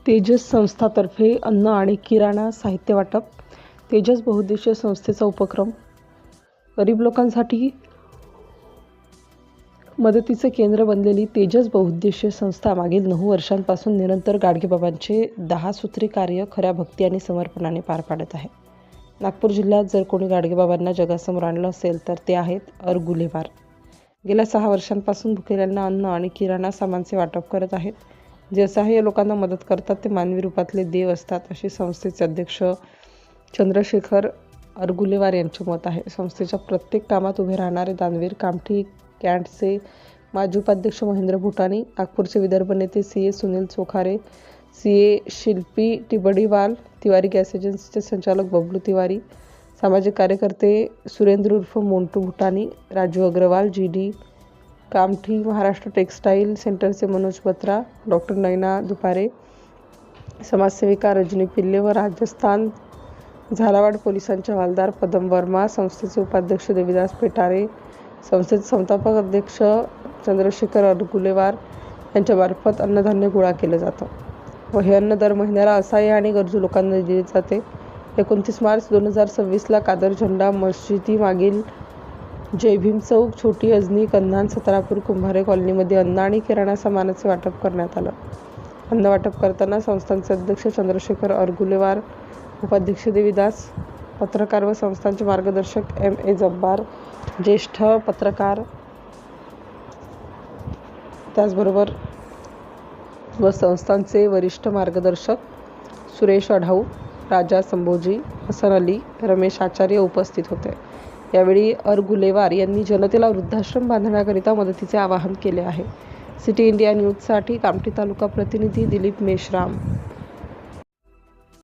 तेजस संस्थातर्फे अन्न आणि किराणा साहित्य वाटप. तेजस बहुउद्देशीय संस्थेचा उपक्रम गरीब लोकांसाठी मदतीचे केंद्र बनलेली तेजस बहुउद्देशीय संस्था मागील 9 वर्षांपासून निरंतर गाडगेबाबांचे 10 सूत्री कार्य खऱ्या भक्ती आणि समर्पणाने पार पाडत आहे. नागपूर जिल्ह्यात जर कोणी गाडगेबाबांना जगासमोर आणलं असेल तर ते आहेत अरगुलेवार. गेल्या 6 वर्षांपासून भुकेल्यांना अन्न आणि किराणा सामानचे वाटप करत आहेत. जे असहाय्य लोकांना मदत करतात ते मानवी रूपातले देव असतात, अशी संस्थेचे अध्यक्ष चंद्रशेखर अरगुलेवार यांचे मत आहे. संस्थेच्या प्रत्येक कामात उभे राहणारे दानवीर कामठी कॅन्टचे माजी उपाध्यक्ष महेंद्र भुटानी, नागपूरचे विदर्भ नेते CA सुनील चोखारे, CA शिल्पी टिबडीवाल, तिवारी गॅस एजन्सीचे संचालक बबलू तिवारी, सामाजिक कार्यकर्ते सुरेंद्र उर्फ मोंटू भुटानी, राजू अग्रवाल, GD कामठी, महाराष्ट्र टेक्सटाईल सेंटरचे मनोज बत्रा, डॉक्टर नयना दुपारे, समाजसेविका रजनी पिल्ले व राजस्थान झालावाड पोलिसांच्या हवालदार पदम वर्मा, संस्थेचे उपाध्यक्ष देवीदास पेटारे, संस्थेचे संस्थापक अध्यक्ष चंद्रशेखर अरगुलेवार यांच्यामार्फत अन्नधान्य गोळा केलं जातं व हे अन्न दर महिन्याला असहाय्य आणि गरजू लोकांना दिले जाते. 29 मार्च 2026 कादर झेंडा मशिदी मागील जय भीम चौक, छोटी अजनी, कंधान, सतरापूर, कुंभारे कॉलनीमध्ये अन्न आणि किराणा सामानाचे वाटप करण्यात आलं. अन्न वाटप करताना संस्थांचे अध्यक्ष चंद्रशेखर अरगुलेवार, उपाध्यक्ष देवीदास, पत्रकार व संस्थांचे मार्गदर्शक MA जब्बार, ज्येष्ठ पत्रकार, त्याचबरोबर व संस्थांचे वरिष्ठ मार्गदर्शक सुरेश अढाऊ, राजा संभोजी, हसन अली, रमेश आचार्य उपस्थित होते. यावेळी अरगुलेवार यांनी जनतेला वृद्धाश्रम बांधण्याकरिता मदतीचे आवाहन केले आहे. सिटी इंडिया न्यूजसाठी कामठी तालुका प्रतिनिधी दिलीप मेश्राम.